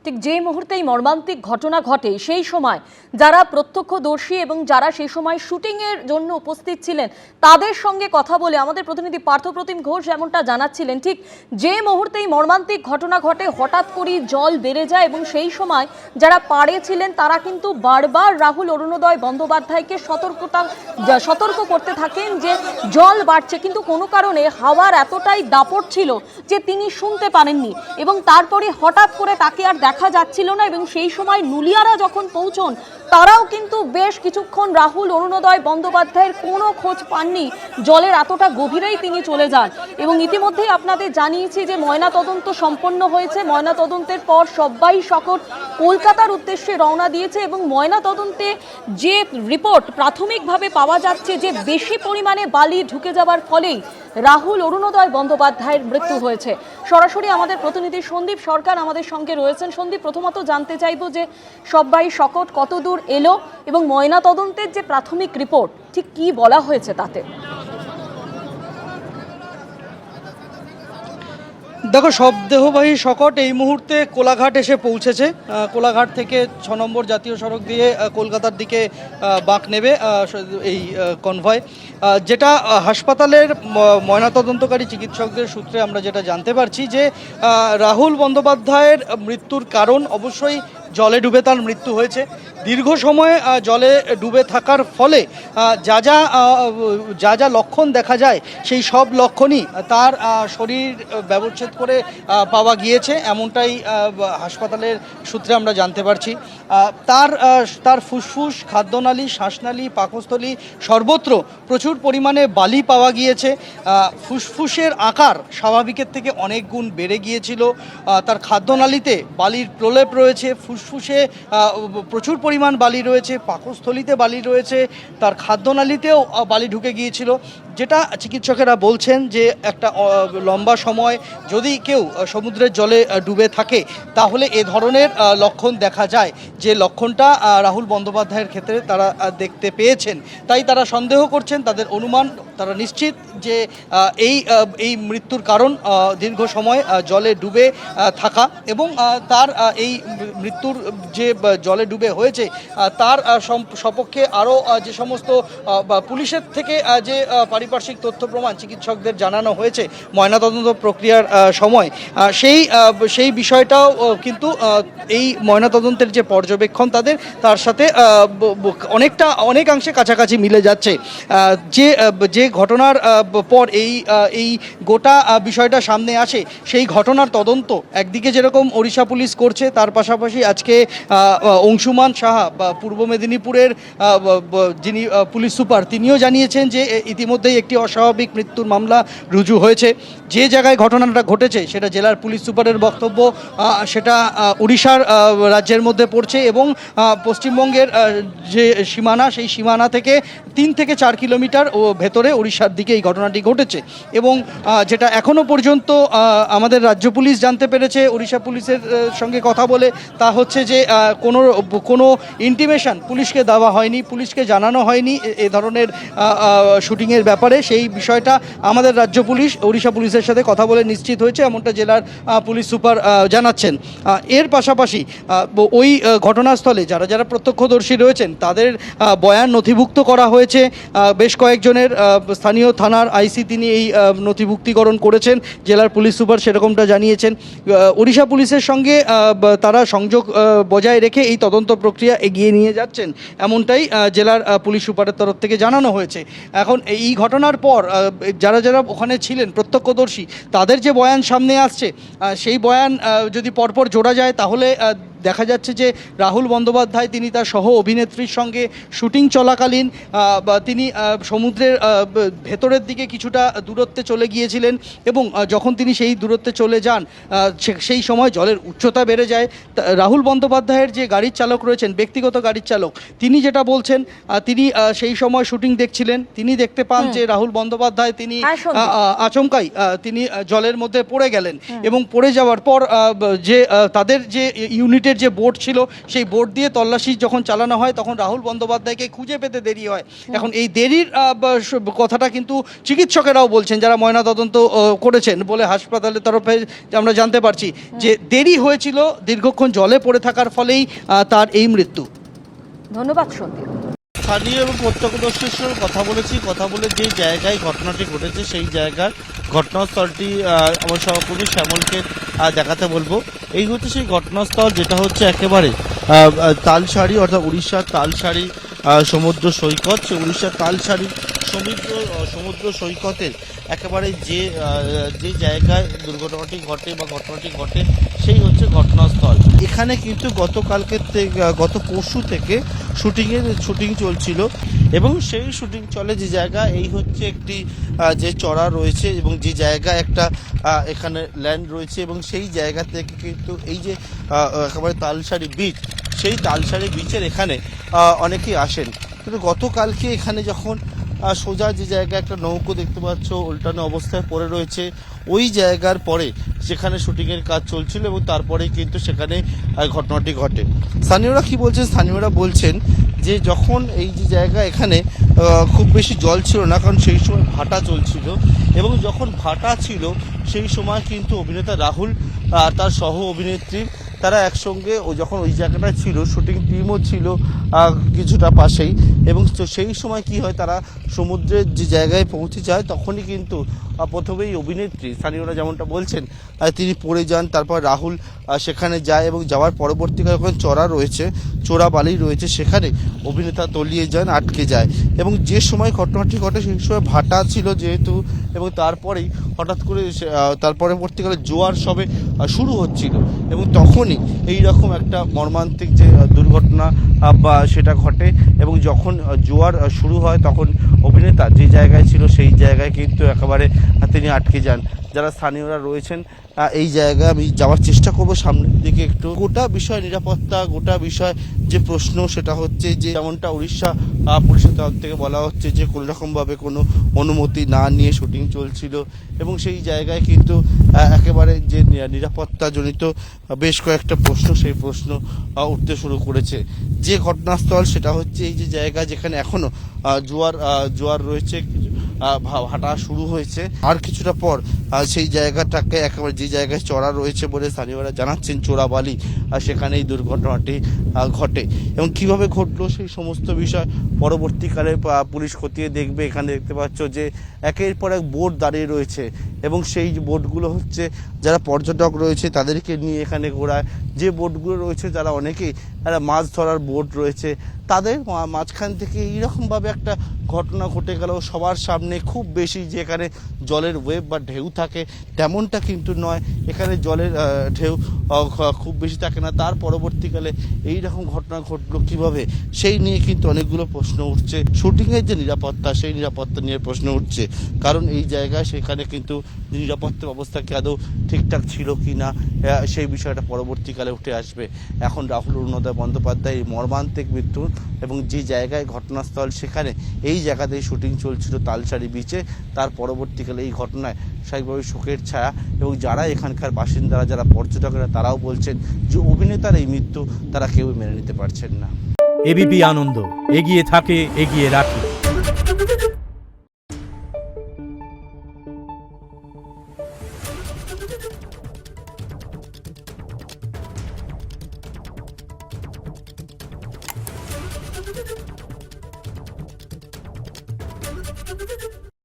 ঠিক যে মুহূর্তে এই মর্মান্তিক ঘটনা ঘটে সেই সময় যারা প্রত্যক্ষদর্শী এবং যারা সেই সময় শুটিংয়ের জন্য উপস্থিত ছিলেন তাদের সঙ্গে কথা বলে আমাদের প্রতিনিধি পার্থপ্রতিম ঘোষ যেমনটা জানাচ্ছিলেন, ঠিক যে মুহূর্তে এই মর্মান্তিক ঘটনা ঘটে হঠাৎ করেই জল বেড়ে যায় এবং সেই সময় যারা পাড়ে ছিলেন তারা কিন্তু বারবার রাহুল অরুণোদয় বন্দ্যোপাধ্যায়কে সতর্ক করতে থাকেন যে জল বাড়ছে, কিন্তু কোনো কারণে হাওয়ার এতটাই দাপট ছিল যে তিনি শুনতে পারেননি এবং তারপরে হঠাৎ করে তাকে আর দেখা যাচ্ছিল না এবং সেই সময় নুলিয়ারা যখন পৌঁছন তারাও কিন্তু বেশ কিছুক্ষণ রাহুল অরুণোদয় বন্দ্যোপাধ্যায়ের কোনো খোঁজ পাননি, জলের এতটা গভীরেই তিনি চলে যান। এবং ইতিমধ্যেই আপনাদের জানিয়েছি যে ময়নাতদন্ত সম্পন্ন হয়েছে, ময়নাতদন্তের পর সবাই সকট কলকাতার উদ্দেশ্যে রওনা দিয়েছে এবং ময়নাতদন্তে যে রিপোর্ট প্রাথমিকভাবে পাওয়া যাচ্ছে যে বেশি পরিমাণে বালি ঢুকে যাওয়ার ফলেই রাহুল অরুণোদয় বন্দ্যোপাধ্যায়ের মৃত্যু হয়েছে। সরাসরি আমাদের প্রতিনিধি সন্দীপ সরকার আমাদের সঙ্গে রয়েছেন। সন্দীপ, প্রথমত জানতে চাইব যে সবাই সকট কত দূর এলো এবং ময়নাতদন্তের যে প্রাথমিক রিপোর্ট ঠিক কি বলা হয়েছে তাতে? দেখো, শবদেহবাহী শকট এই মুহূর্তে কোলাঘাট এসে পৌঁছেছে। কোলাঘাট থেকে 6 নম্বর জাতীয় সড়ক দিয়ে কলকাতার দিকে বাঁক নেবে এই কনভয়। যেটা হাসপাতালের ময়নাতদন্তকারী চিকিৎসকদের সূত্রে আমরা যেটা জানতে পারছি যে রাহুল বন্দ্যোপাধ্যায়ের মৃত্যুর কারণ অবশ্যই জলে ডুবে তার মৃত্যু হয়েছে। দীর্ঘ সময় জলে ডুবে থাকার ফলে যা যা লক্ষণ দেখা যায় সেই সব লক্ষণই তার শরীর ব্যবচ্ছেদ করে পাওয়া গিয়েছে, এমনটাই হাসপাতালের সূত্রে আমরা জানতে পারছি। তার ফুসফুস, খাদ্যনালী, শ্বাসনালী, পাকস্থলী সর্বত্র প্রচুর পরিমাণে বালি পাওয়া গিয়েছে। ফুসফুসের আকার স্বাভাবিকের থেকে অনেক গুণ বেড়ে গিয়েছিল। তার খাদ্যনালীতে বালির প্রলেপ রয়েছে, ফুসফুসে প্রচুর পরিমাণ বালি রয়েছে, পাকস্থলীতে বালি রয়েছে, তার খাদ্যনালীতেও বালি ঢুকে গিয়েছিল। যেটা চিকিৎসকেরা বলছেন যে একটা লম্বা সময় যদি কেউ সমুদ্রের জলে ডুবে থাকে তাহলে এ ধরনের লক্ষণ দেখা যায়, যে লক্ষণটা রাহুল বন্দ্যোপাধ্যায়ের ক্ষেত্রে তারা দেখতে পেয়েছেন। তাই তারা সন্দেহ করছেন, তাদের অনুমান, তারা নিশ্চিত যে এই মৃত্যুর কারণ দীর্ঘ সময় জলে ডুবে থাকা এবং তার এই মৃত্যুর যে জলে ডুবে হয়েছে তার সপক্ষে আরও যে সমস্ত পুলিশের থেকে যে পারিপার্শ্বিক তথ্য প্রমাণ চিকিৎসকদের জানানো হয়েছে ময়নাতদন্ত প্রক্রিয়ার সময়, সেই বিষয়টাও কিন্তু এই ময়নাতদন্তের যে পর্যবেক্ষণ তার সাথে অনেকাংশে কাছাকাছি মিলে যাচ্ছে। যে ঘটনার পর এই গোটা বিষয়টা সামনে আসে সেই ঘটনার তদন্ত একদিকে যেরকম ওড়িশা পুলিশ করছে, তার পাশাপাশি আজকে অংশুমান সাহা পূর্ব মেদিনীপুরের যিনি পুলিশ সুপার তিনিও জানিয়েছেন যে ইতিমধ্যেই একটি অস্বাভাবিক মৃত্যুর মামলা রুজু হয়েছে। যে জায়গায় ঘটনাটা ঘটেছে সেটা জেলার পুলিশ সুপারের বক্তব্য, সেটা উড়িষ্যার রাজ্যের মধ্যে পড়ছে এবং পশ্চিমবঙ্গের যে সীমানা সেই সীমানা থেকে 3 থেকে 4 কিলোমিটার ভেতরে উড়িষ্যার দিকে এই ঘটনাটি ঘটেছে। এবং যেটা এখনও পর্যন্ত আমাদের রাজ্য পুলিশ জানতে পেরেছে উড়িষ্যা পুলিশের সঙ্গে কথা বলে, তা হচ্ছে যে কোনো ইন্টিমেশন পুলিশকে দেওয়া হয়নি, পুলিশকে জানানো হয়নি এ ধরনের শুটিংয়ের ব্যাপারে। সেই বিষয়টা আমাদের রাজ্য পুলিশ ওড়িশা পুলিশের সাথে কথা বলে নিশ্চিত হয়েছে, এমনটা জেলার পুলিশ সুপার জানাচ্ছেন। এর পাশাপাশি ওই ঘটনাস্থলে যারা প্রত্যক্ষদর্শী রয়েছেন তাদের বয়ান নথিভুক্ত করা হয়েছে। বেশ কয়েকজনের স্থানীয় থানার আইসি তিনি এই নথিভুক্তিকরণ করেছেন, জেলার পুলিশ সুপার সেরকমটা জানিয়েছেন। ওড়িশা পুলিশের সঙ্গে তারা সংযোগ বজায় রেখে এই তদন্ত প্রক্রিয়া এগিয়ে নিয়ে যাচ্ছেন, এমনটাই জেলার পুলিশ সুপারের তরফ থেকে জানানো হয়েছে। এখন এই ঘটনার পর যারা ওখানে ছিলেন প্রত্যক্ষদর্শী তাদের যে বয়ান সামনে আসছে সেই বয়ান যদি পরপর জোড়া যায় তাহলে দেখা যাচ্ছে যে রাহুল বন্দ্যোপাধ্যায় তিনি তার সহ অভিনেত্রীর সঙ্গে শুটিং চলাকালীন তিনি সমুদ্রের ভেতরের দিকে কিছুটা দূরত্বে চলে গিয়েছিলেন এবং যখন তিনি সেই দূরত্বে চলে যান সেই সময় জলের উচ্চতা বেড়ে যায়। রাহুল বন্দ্যোপাধ্যায়ের যে গাড়ির চালক রয়েছেন, ব্যক্তিগত গাড়ির চালক, তিনি যেটা বলছেন তিনি সেই সময় শুটিং দেখছিলেন, তিনি দেখতে পান যে রাহুল বন্দ্যোপাধ্যায় তিনি আচমকাই তিনি জলের মধ্যে পড়ে গেলেন এবং পড়ে যাওয়ার পর যে তাদের যে ইউনিটের পুলিশের যে বোট ছিল সেই বোট দিয়ে তল্লাশি যখন চালানো হয় তখন রাহুল বন্দ্যোপাধ্যায়কে খুঁজে পেতে দেরি হয়। এখন এই দেরির কথাটা কিন্তু চিকিৎসকেরাও বলছেন, যারা ময়নাতদন্ত করেছেন বলে হাসপাতালের তরফে আমরা জানতে পারছি যে দেরি হয়েছিল দীর্ঘক্ষণ জলে পড়ে থাকার ফলেই তার এই মৃত্যু। ধন্যবাদ সন্দীপ। স্থানীয় এবং প্রত্যক্ষদর্শীর সঙ্গে কথা বলে যে জায়গায় ঘটনাটি ঘটেছে সেই জায়গার ঘটনাস্থলটি আমার সহকর্মী শ্যামলকে দেখাতে বলবো। এই হচ্ছে সেই ঘটনাস্থল, যেটা হচ্ছে একেবারে তালসারি অর্থাৎ উড়িষ্যার তালসারি সমুদ্র সৈকত। সে উড়িষ্যার তালসারি সমুদ্র সৈকতের একেবারে যে জায়গায় দুর্ঘটনাটি ঘটে বা ঘটনাটি ঘটে সেই হচ্ছে ঘটনাস্থল। এখানে কিন্তু গত পরশু থেকে শুটিং চলছিল এবং সেই শুটিং চলে যে জায়গা, এই হচ্ছে একটি যে চড়া রয়েছে এবং যে জায়গা একটা এখানে ল্যান্ড রয়েছে এবং সেই জায়গা থেকে কিন্তু এই যে একেবারে তালসারি বিচ, সেই তালসারি বিচের এখানে অনেকেই আসেন। কিন্তু গতকালকে এখানে যখন সোজা যে জায়গায় একটা নৌকো দেখতে পাচ্ছ উল্টানো অবস্থায় পড়ে রয়েছে, ওই জায়গার পরে সেখানে শুটিংয়ের কাজ চলছিল এবং তারপরেই কিন্তু সেখানে ঘটনাটি ঘটে। স্থানীয়রা কি বলছেন? স্থানীয়রা বলছেন যে যখন এই যে জায়গা এখানে খুব বেশি জল ছিল না, কারণ সেই সময় ভাটা চলছিল এবং যখন ভাটা ছিল সেই সময় কিন্তু অভিনেতা রাহুল তার সহ অভিনেত্রী তারা একসঙ্গে যখন ওই জায়গাটা ছিল, শুটিং টিমও ছিল কিছুটা পাশেই, এবং সেই সময় কি হয়, তারা সমুদ্রের যে জায়গায় পৌঁছে যায় তখনই কিন্তু প্রথমেই অভিনেত্রী, স্থানীয়রা যেমনটা বলছেন, তিনি পড়ে যান। তারপর রাহুল সেখানে যায় এবং যাওয়ার পরবর্তীকালে ওখানে চোরা বালি রয়েছে, সেখানে অভিনেতা তলিয়ে যান, আটকে যায়। এবং যে সময় ঘটনাটি ঘটে সেই সময় ভাটা ছিল যেহেতু, এবং তারপরেই হঠাৎ করে তার পরবর্তীকালে জোয়ার সবে শুরু হচ্ছিল এবং তখনই এই রকম একটা মর্মান্তিক যে দুর্ঘটনা বা সেটা ঘটে। এবং যখন জোয়ার শুরু হয় তখন অভিনেতা যে জায়গায় ছিল সেই জায়গায় কিন্তু একেবারে তিনি আটকে যান। যারা স্থানীয়রা রয়েছেন এই জায়গায় আমি যাওয়ার চেষ্টা করব সামনের দিকে একটু। গোটা বিষয় নিরাপত্তা, গোটা বিষয় যে প্রশ্ন সেটা হচ্ছে যে যেমনটা উড়িষ্যা পুলিশের তরফ থেকে বলা হচ্ছে যে কোনো রকমভাবে কোনো অনুমতি না নিয়ে শুটিং চলছিল এবং সেই জায়গায় কিন্তু একেবারে যে নিরাপত্তাজনিত বেশ কয়েকটা প্রশ্ন, সেই প্রশ্ন উঠতে শুরু করেছে। যে ঘটনাস্থল সেটা হচ্ছে এই যে জায়গা যেখানে এখনো জোয়ার রয়েছে, ভাটা শুরু হয়েছে, আর কিছুটা পর সেই জায়গাটাকে একেবারে যে জায়গায় চড়া রয়েছে বলে স্থানীয়রা জানাচ্ছেন চোরাবালি, সেখানে এই দুর্ঘটনাটি ঘটে। এবং কিভাবে ঘটলো সেই সমস্ত বিষয় পরবর্তীকালে পুলিশ খতিয়ে দেখবে। এখানে দেখতে পাচ্ছ যে একের পর এক বোট দাঁড়িয়ে রয়েছে এবং সেই বোটগুলো হচ্ছে যারা পর্যটক রয়েছে তাদেরকে নিয়ে এখানে ঘোরায়। যে বোটগুলো রয়েছে তারা অনেকেই মাছ ধরার বোট রয়েছে, তাদের মাঝখান থেকে এইরকমভাবে একটা ঘটনা ঘটে গেল সবার সামনে। খুব বেশি যে এখানে জলের ওয়েভ বা ঢেউ থাকে তেমনটা কিন্তু নয়, এখানে জলের ঢেউ খুব বেশি থাকে না। তার পরবর্তীকালে এই রকম ঘটনা ঘটলো কিভাবে, সেই নিয়ে কিন্তু অনেকগুলো প্রশ্ন উঠছে। শুটিংয়ের যে নিরাপত্তা, সেই নিরাপত্তা নিয়ে প্রশ্ন উঠছে, কারণ এই জায়গায় সেখানে কিন্তু নিরাপত্তা ব্যবস্থা কি আদৌ ঠিকঠাক ছিল কি না, সেই বিষয়টা পরবর্তীকালে উঠে আসবে। এখন রাহুল অরুণোদয় বন্দ্যোপাধ্যায় এই মর্মান্তিক মৃত্যুর এবং যে জায়গায় ঘটনাস্থল সেখানে এই জায়গাতেই শুটিং চলছিল তালসারি বিচে, তার পরবর্তীকালে এই ঘটনায় স্বাভাবিকভাবে শোকের ছায়া। এবং যারা এখানকার বাসিন্দারা, যারা পর্যটকেরা, তারাও বলছেন যে অভিনেতার এই মৃত্যু তারা কেউ মেনে নিতে পারছেন না। এবিপি আনন্দ, এগিয়ে থাকে, এগিয়ে রাখে। Thank you.